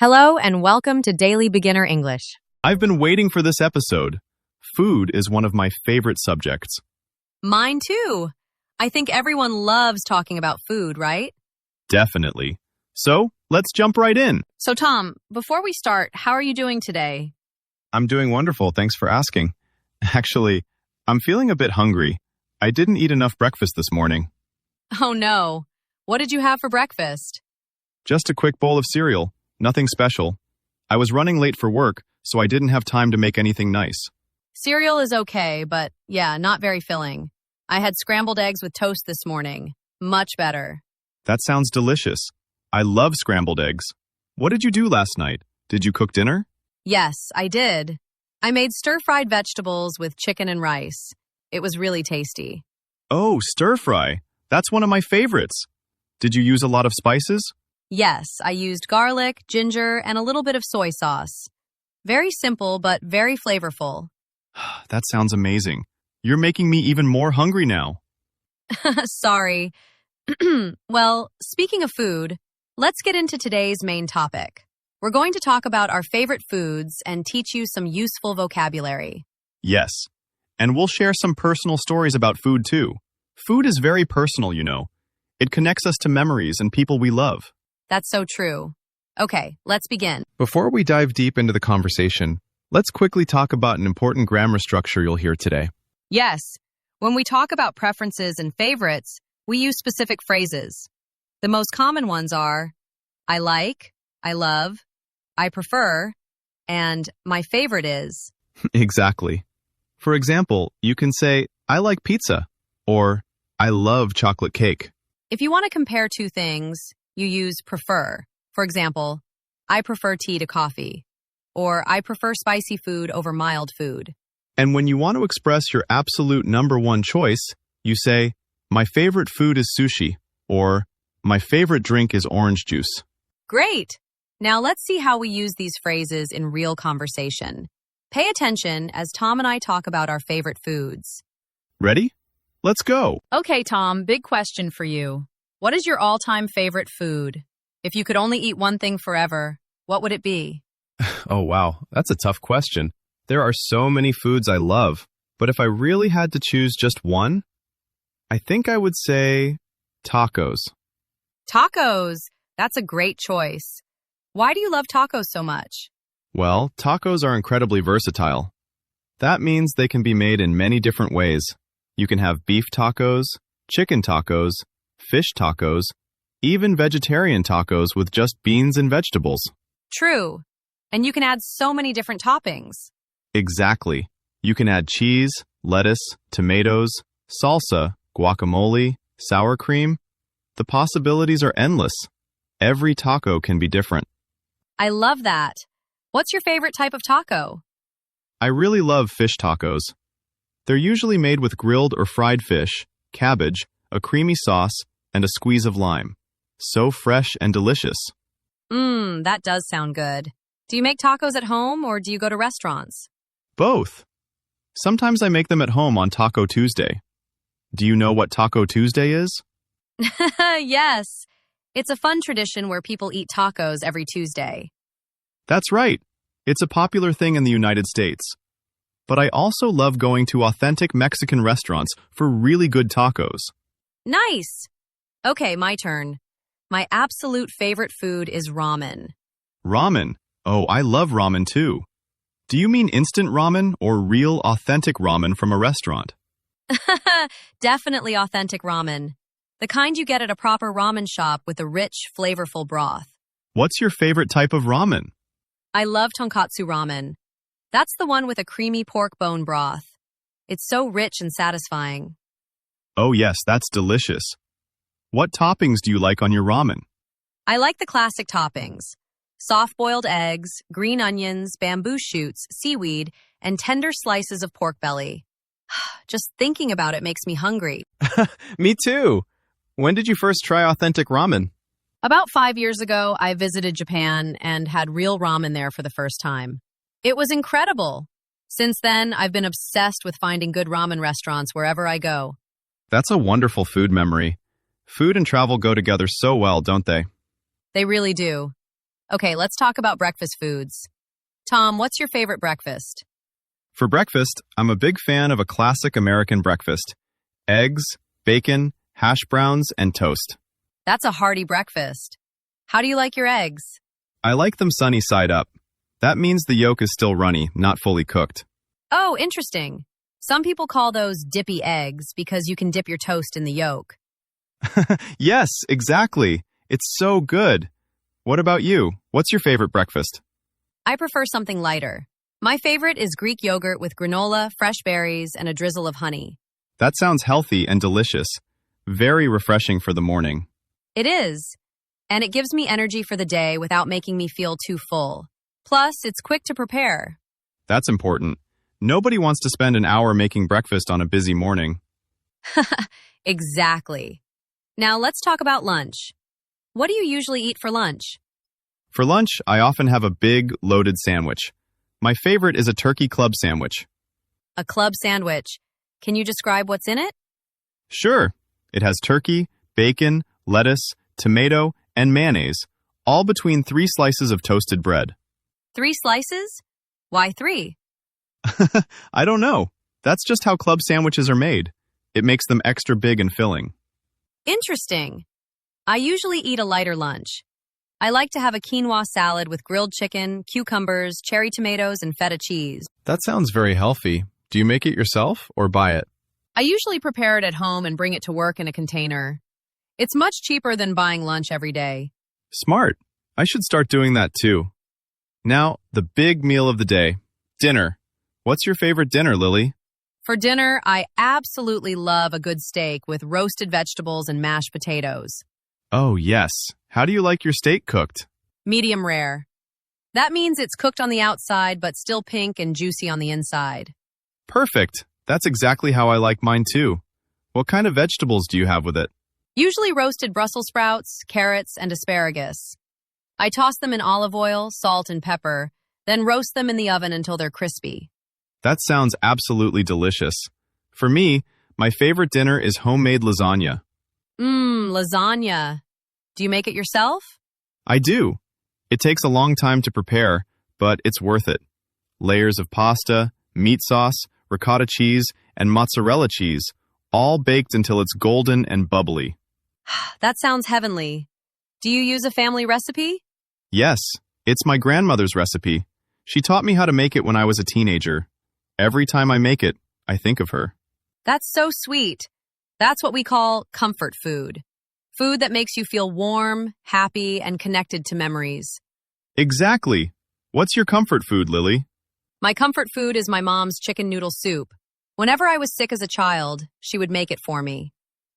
Hello and welcome to Daily Beginner English. I've been waiting for this episode. Food is one of my favorite subjects. Mine too. I think everyone loves talking about food, right? Definitely. So, let's jump right in. So Tom, before we start, how are you doing today? I'm doing wonderful, thanks for asking. Actually, I'm feeling a bit hungry. I didn't eat enough breakfast this morning. Oh no. What did you have for breakfast? Just a quick bowl of cereal. Nothing special. I was running late for work, so I didn't have time to make anything nice. Cereal is okay, but yeah, not very filling. I had scrambled eggs with toast this morning. Much better. That sounds delicious. I love scrambled eggs. What did you do last night? Did you cook dinner? Yes, I did. I made stir-fried vegetables with chicken and rice. It was really tasty. Oh, stir fry. That's one of my favorites. Did you use a lot of spices? Yes, I used garlic, ginger, and a little bit of soy sauce. Very simple, but very flavorful. That sounds amazing. You're making me even more hungry now. Sorry. Well, speaking of food, let's get into today's main topic. We're going to talk about our favorite foods and teach you some useful vocabulary. Yes. And we'll share some personal stories about food too. Food is very personal, you know. It connects us to memories and people we love. That's so true. Okay, let's begin. Before we dive deep into the conversation, let's quickly talk about an important grammar structure you'll hear today. Yes, when we talk about preferences and favorites, we use specific phrases. The most common ones are I like, I love, I prefer, and my favorite is. Exactly. For example, you can say, I like pizza, or I love chocolate cake. If you want to compare two things, you use prefer. For example, I prefer tea to coffee, or I prefer spicy food over mild food. And when you want to express your absolute number one choice, you say, my favorite food is sushi, or my favorite drink is orange juice. Great! Now let's see how we use these phrases in real conversation. Pay attention as Tom and I talk about our favorite foods. Ready? Let's go. Okay, Tom, big question for you. What is your all-time favorite food? If you could only eat one thing forever, what would it be? Oh, wow. That's a tough question. There are so many foods I love, but if I really had to choose just one, I think I would say tacos. Tacos! That's a great choice. Why do you love tacos so much? Well, tacos are incredibly versatile. That means they can be made in many different ways. You can have beef tacos, chicken tacos, fish tacos, even vegetarian tacos with just beans and vegetables. True. And you can add so many different toppings. Exactly. You can add cheese, lettuce, tomatoes, salsa, guacamole, sour cream. The possibilities are endless. Every taco can be different. I love that. What's your favorite type of taco? I really love fish tacos. They're usually made with grilled or fried fish, cabbage, a creamy sauce, and a squeeze of lime. So fresh and delicious. That does sound good. Do you make tacos at home or do you go to restaurants? Both. Sometimes I make them at home on Taco Tuesday. Do you know what Taco Tuesday is? Yes. It's a fun tradition where people eat tacos every Tuesday. That's right. It's a popular thing in the United States. But I also love going to authentic Mexican restaurants for really good tacos. Nice. Okay, my turn. My absolute favorite food is ramen. Ramen. Oh, I love ramen too. Do you mean instant ramen or real authentic ramen from a restaurant? Definitely authentic ramen. The kind you get at a proper ramen shop with a rich, flavorful broth. What's your favorite type of ramen? I love tonkatsu ramen. That's the one with a creamy pork bone broth. It's so rich and satisfying. Oh yes, that's delicious. What toppings do you like on your ramen? I like the classic toppings. Soft-boiled eggs, green onions, bamboo shoots, seaweed, and tender slices of pork belly. Just thinking about it makes me hungry. Me too. When did you first try authentic ramen? About 5 years ago, I visited Japan and had real ramen there for the first time. It was incredible. Since then, I've been obsessed with finding good ramen restaurants wherever I go. That's a wonderful food memory. Food and travel go together so well, don't they? They really do. Okay, let's talk about breakfast foods. Tom, what's your favorite breakfast? For breakfast, I'm a big fan of a classic American breakfast. Eggs, bacon, hash browns, and toast. That's a hearty breakfast. How do you like your eggs? I like them sunny side up. That means the yolk is still runny, not fully cooked. Oh, interesting. Some people call those dippy eggs because you can dip your toast in the yolk. Yes, exactly. It's so good. What about you? What's your favorite breakfast? I prefer something lighter. My favorite is Greek yogurt with granola, fresh berries, and a drizzle of honey. That sounds healthy and delicious. Very refreshing for the morning. It is, and it gives me energy for the day without making me feel too full. Plus, it's quick to prepare. That's important. Nobody wants to spend an hour making breakfast on a busy morning. Exactly. Now let's talk about lunch. What do you usually eat for lunch? For lunch, I often have a big, loaded sandwich. My favorite is a turkey club sandwich. A club sandwich. Can you describe what's in it? Sure. It has turkey, bacon, lettuce, tomato, and mayonnaise, all between 3 slices of toasted bread. 3 slices? Why 3? I don't know. That's just how club sandwiches are made. It makes them extra big and filling. Interesting. I usually eat a lighter lunch. I like to have a quinoa salad with grilled chicken, cucumbers, cherry tomatoes, and feta cheese. That sounds very healthy. Do you make it yourself or buy it? I usually prepare it at home and bring it to work in a container. It's much cheaper than buying lunch every day. Smart. I should start doing that too. Now, the big meal of the day, dinner. What's your favorite dinner, Lily? For dinner, I absolutely love a good steak with roasted vegetables and mashed potatoes. Oh, yes. How do you like your steak cooked? Medium rare. That means it's cooked on the outside but still pink and juicy on the inside. Perfect. That's exactly how I like mine too. What kind of vegetables do you have with it? Usually roasted Brussels sprouts, carrots, and asparagus. I toss them in olive oil, salt, and pepper, then roast them in the oven until they're crispy. That sounds absolutely delicious. For me, my favorite dinner is homemade lasagna. Lasagna. Do you make it yourself? I do. It takes a long time to prepare, but it's worth it. Layers of pasta, meat sauce, ricotta cheese, and mozzarella cheese, all baked until it's golden and bubbly. That sounds heavenly. Do you use a family recipe? Yes, it's my grandmother's recipe. She taught me how to make it when I was a teenager. Every time I make it, I think of her. That's so sweet. That's what we call comfort food. Food that makes you feel warm, happy, and connected to memories. Exactly. What's your comfort food, Lily? My comfort food is my mom's chicken noodle soup. Whenever I was sick as a child, she would make it for me.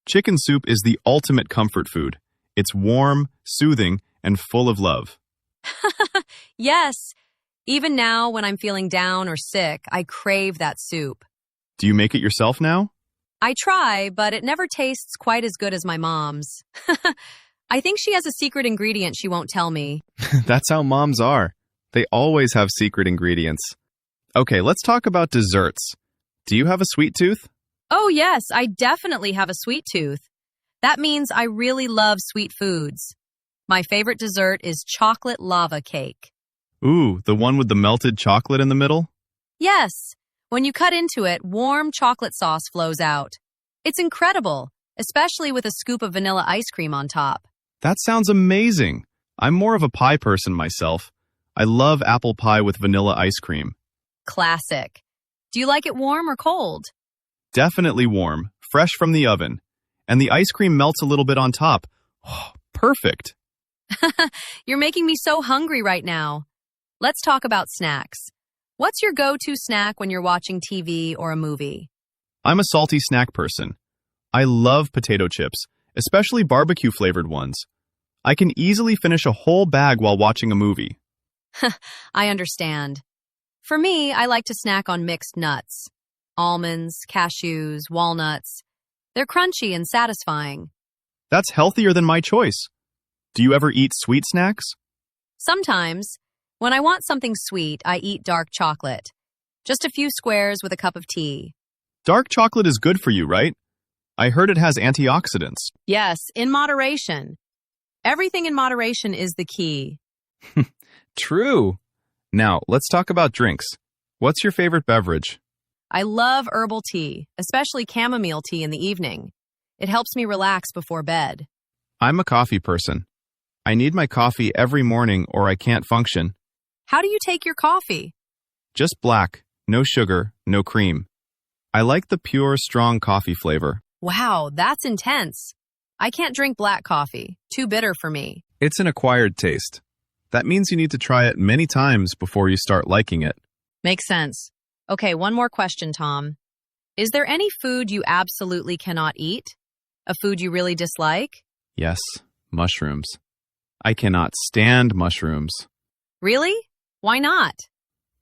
Chicken soup is the ultimate comfort food. It's warm, soothing, and full of love. Yes. Even now, when I'm feeling down or sick, I crave that soup. Do you make it yourself now? I try, but it never tastes quite as good as my mom's. I think she has a secret ingredient she won't tell me. That's how moms are. They always have secret ingredients. Okay, let's talk about desserts. Do you have a sweet tooth? Oh, yes, I definitely have a sweet tooth. That means I really love sweet foods. My favorite dessert is chocolate lava cake. Ooh, the one with the melted chocolate in the middle? Yes, when you cut into it, warm chocolate sauce flows out. It's incredible, especially with a scoop of vanilla ice cream on top. That sounds amazing. I'm more of a pie person myself. I love apple pie with vanilla ice cream. Classic. Do you like it warm or cold? Definitely warm, fresh from the oven. And the ice cream melts a little bit on top. Oh, perfect. You're making me so hungry right now. Let's talk about snacks. What's your go-to snack when you're watching TV or a movie? I'm a salty snack person. I love potato chips, especially barbecue-flavored ones. I can easily finish a whole bag while watching a movie. I understand. For me, I like to snack on mixed nuts. Almonds, cashews, walnuts. They're crunchy and satisfying. That's healthier than my choice. Do you ever eat sweet snacks? Sometimes. When I want something sweet, I eat dark chocolate. Just a few squares with a cup of tea. Dark chocolate is good for you, right? I heard it has antioxidants. Yes, in moderation. Everything in moderation is the key. True. Now, let's talk about drinks. What's your favorite beverage? I love herbal tea, especially chamomile tea in the evening. It helps me relax before bed. I'm a coffee person. I need my coffee every morning or I can't function. How do you take your coffee? Just black, no sugar, no cream. I like the pure, strong coffee flavor. Wow, that's intense. I can't drink black coffee. Too bitter for me. It's an acquired taste. That means you need to try it many times before you start liking it. Makes sense. Okay, one more question, Tom. Is there any food you absolutely cannot eat? A food you really dislike? Yes, mushrooms. I cannot stand mushrooms. Really? Why not?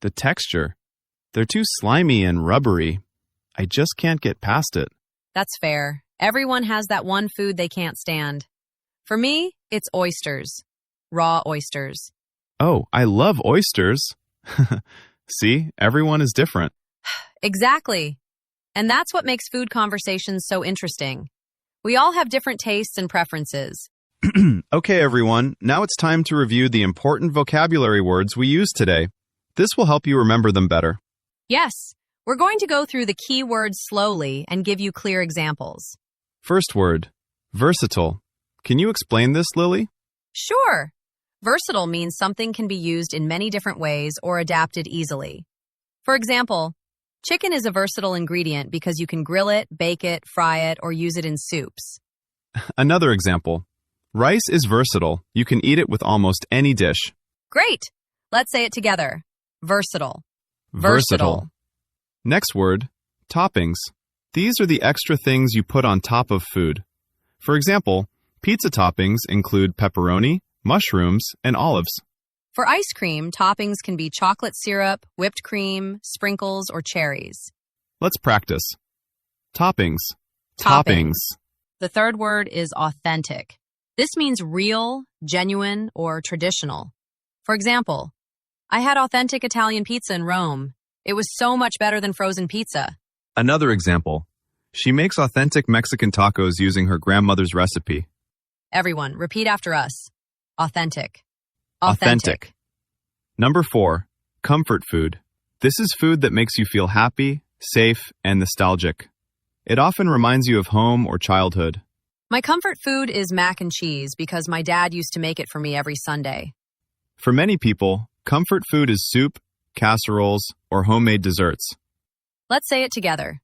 The texture. They're too slimy and rubbery. I just can't get past it. That's fair. Everyone has that one food they can't stand. For me, it's oysters. Raw oysters. Oh, I love oysters. See, everyone is different. Exactly. And that's what makes food conversations so interesting. We all have different tastes and preferences. Okay, everyone, now it's time to review the important vocabulary words we used today. This will help you remember them better. Yes, we're going to go through the key words slowly and give you clear examples. First word, versatile. Can you explain this, Lily? Sure. Versatile means something can be used in many different ways or adapted easily. For example, chicken is a versatile ingredient because you can grill it, bake it, fry it, or use it in soups. Another example. Rice is versatile. You can eat it with almost any dish. Great! Let's say it together. Versatile. Versatile. Next word, toppings. These are the extra things you put on top of food. For example, pizza toppings include pepperoni, mushrooms, and olives. For ice cream, toppings can be chocolate syrup, whipped cream, sprinkles, or cherries. Let's practice. Toppings. The third word is authentic. This means real, genuine, or traditional. For example, I had authentic Italian pizza in Rome. It was so much better than frozen pizza. Another example. She makes authentic Mexican tacos using her grandmother's recipe. Everyone, repeat after us. Authentic. Number 4, comfort food. This is food that makes you feel happy, safe, and nostalgic. It often reminds you of home or childhood. My comfort food is mac and cheese because my dad used to make it for me every Sunday. For many people, comfort food is soup, casseroles, or homemade desserts. Let's say it together.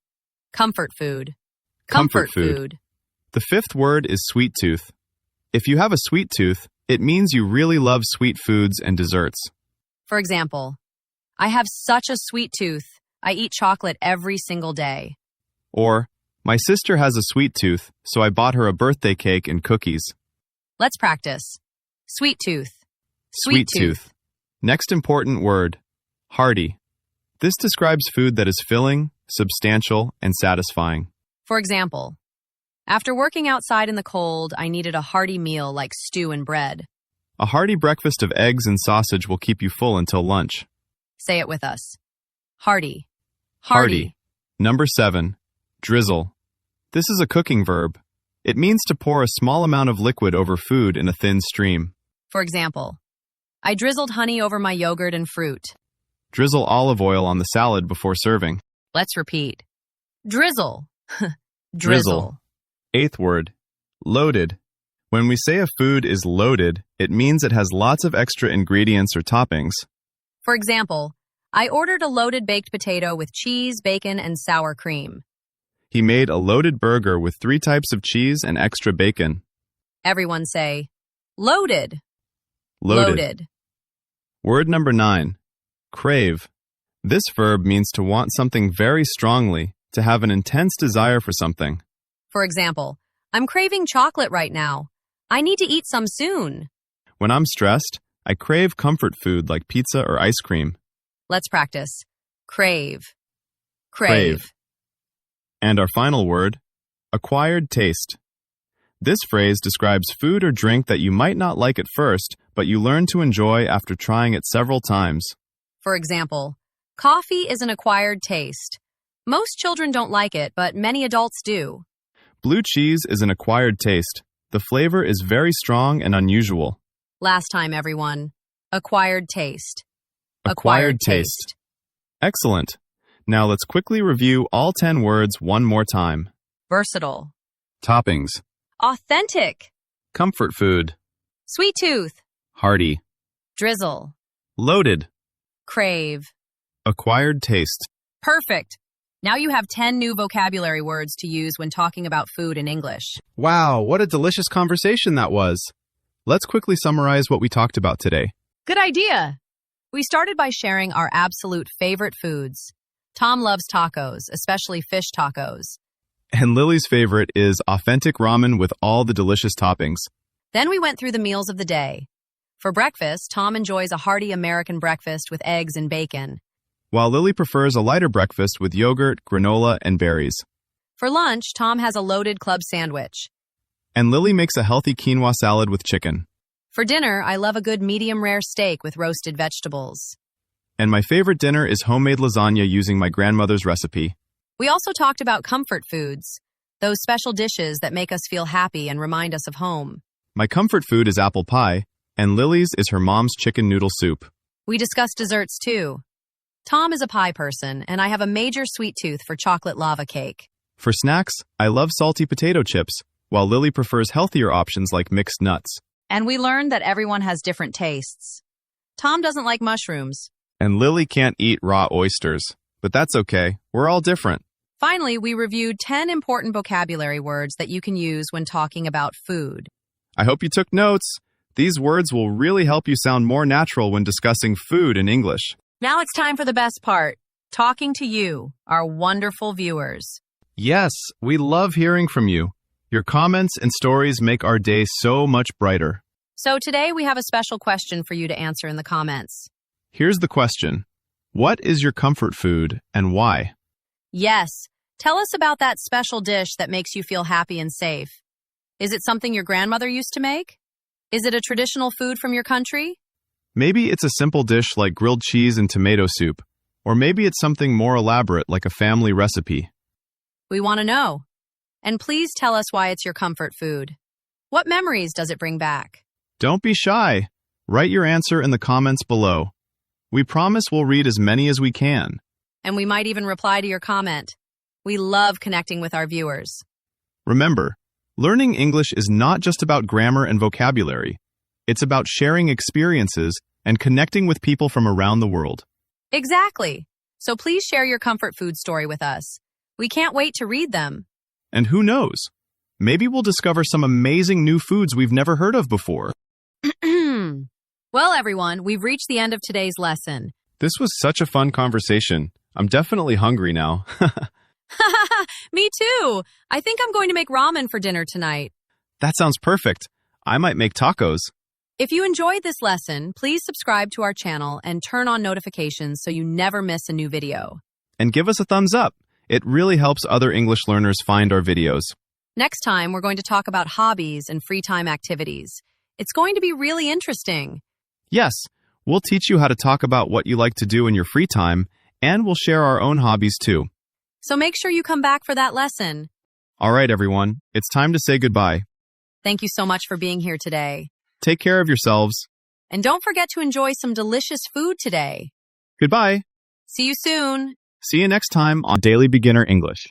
Comfort food. The fifth word is sweet tooth. If you have a sweet tooth, it means you really love sweet foods and desserts. For example, I have such a sweet tooth. I eat chocolate every single day. Or, my sister has a sweet tooth, so I bought her a birthday cake and cookies. Let's practice. Sweet tooth. Next important word, hearty. This describes food that is filling, substantial, and satisfying. For example, after working outside in the cold, I needed a hearty meal like stew and bread. A hearty breakfast of eggs and sausage will keep you full until lunch. Say it with us. Hearty. Number 7, drizzle. This is a cooking verb. It means to pour a small amount of liquid over food in a thin stream. For example, I drizzled honey over my yogurt and fruit. Drizzle olive oil on the salad before serving. Let's repeat. Drizzle. Drizzle. Eighth word, loaded. When we say a food is loaded, it means it has lots of extra ingredients or toppings. For example, I ordered a loaded baked potato with cheese, bacon, and sour cream. He made a loaded burger with 3 types of cheese and extra bacon. Everyone say, loaded. Word number 9, crave. This verb means to want something very strongly, to have an intense desire for something. For example, I'm craving chocolate right now. I need to eat some soon. When I'm stressed, I crave comfort food like pizza or ice cream. Let's practice. Crave. And our final word, acquired taste. This phrase describes food or drink that you might not like at first, but you learn to enjoy after trying it several times. For example, coffee is an acquired taste. Most children don't like it, but many adults do. Blue cheese is an acquired taste. The flavor is very strong and unusual. Last time, everyone. Acquired taste. Acquired taste. Excellent. Now let's quickly review all 10 words one more time. Versatile. Toppings. Authentic. Comfort food. Sweet tooth. Hearty. Drizzle. Loaded. Crave. Acquired taste. Perfect. Now you have 10 new vocabulary words to use when talking about food in English. Wow, what a delicious conversation that was. Let's quickly summarize what we talked about today. Good idea. We started by sharing our absolute favorite foods. Tom loves tacos, especially fish tacos. And Lily's favorite is authentic ramen with all the delicious toppings. Then we went through the meals of the day. For breakfast, Tom enjoys a hearty American breakfast with eggs and bacon. While Lily prefers a lighter breakfast with yogurt, granola, and berries. For lunch, Tom has a loaded club sandwich. And Lily makes a healthy quinoa salad with chicken. For dinner, I love a good medium-rare steak with roasted vegetables. And my favorite dinner is homemade lasagna using my grandmother's recipe. We also talked about comfort foods, those special dishes that make us feel happy and remind us of home. My comfort food is apple pie, and Lily's is her mom's chicken noodle soup. We discussed desserts too. Tom is a pie person, and I have a major sweet tooth for chocolate lava cake. For snacks, I love salty potato chips, while Lily prefers healthier options like mixed nuts. And we learned that everyone has different tastes. Tom doesn't like mushrooms. And Lily can't eat raw oysters. But that's okay. We're all different. Finally, we reviewed 10 important vocabulary words that you can use when talking about food. I hope you took notes. These words will really help you sound more natural when discussing food in English. Now it's time for the best part, talking to you, our wonderful viewers. Yes, we love hearing from you. Your comments and stories make our day so much brighter. So today we have a special question for you to answer in the comments. Here's the question. What is your comfort food and why? Yes, tell us about that special dish that makes you feel happy and safe. Is it something your grandmother used to make? Is it a traditional food from your country? Maybe it's a simple dish like grilled cheese and tomato soup, or maybe it's something more elaborate like a family recipe. We want to know. And please tell us why it's your comfort food. What memories does it bring back? Don't be shy. Write your answer in the comments below. We promise we'll read as many as we can. And we might even reply to your comment. We love connecting with our viewers. Remember, learning English is not just about grammar and vocabulary. It's about sharing experiences and connecting with people from around the world. Exactly. So please share your comfort food story with us. We can't wait to read them. And who knows? Maybe we'll discover some amazing new foods we've never heard of before. Well, everyone, we've reached the end of today's lesson. This was such a fun conversation. I'm definitely hungry now. Me too. I think I'm going to make ramen for dinner tonight. That sounds perfect. I might make tacos. If you enjoyed this lesson, please subscribe to our channel and turn on notifications so you never miss a new video. And give us a thumbs up. It really helps other English learners find our videos. Next time, we're going to talk about hobbies and free time activities. It's going to be really interesting. Yes, we'll teach you how to talk about what you like to do in your free time, and we'll share our own hobbies too. So make sure you come back for that lesson. All right, everyone. It's time to say goodbye. Thank you so much for being here today. Take care of yourselves. And don't forget to enjoy some delicious food today. Goodbye. See you soon. See you next time on Daily Beginner English.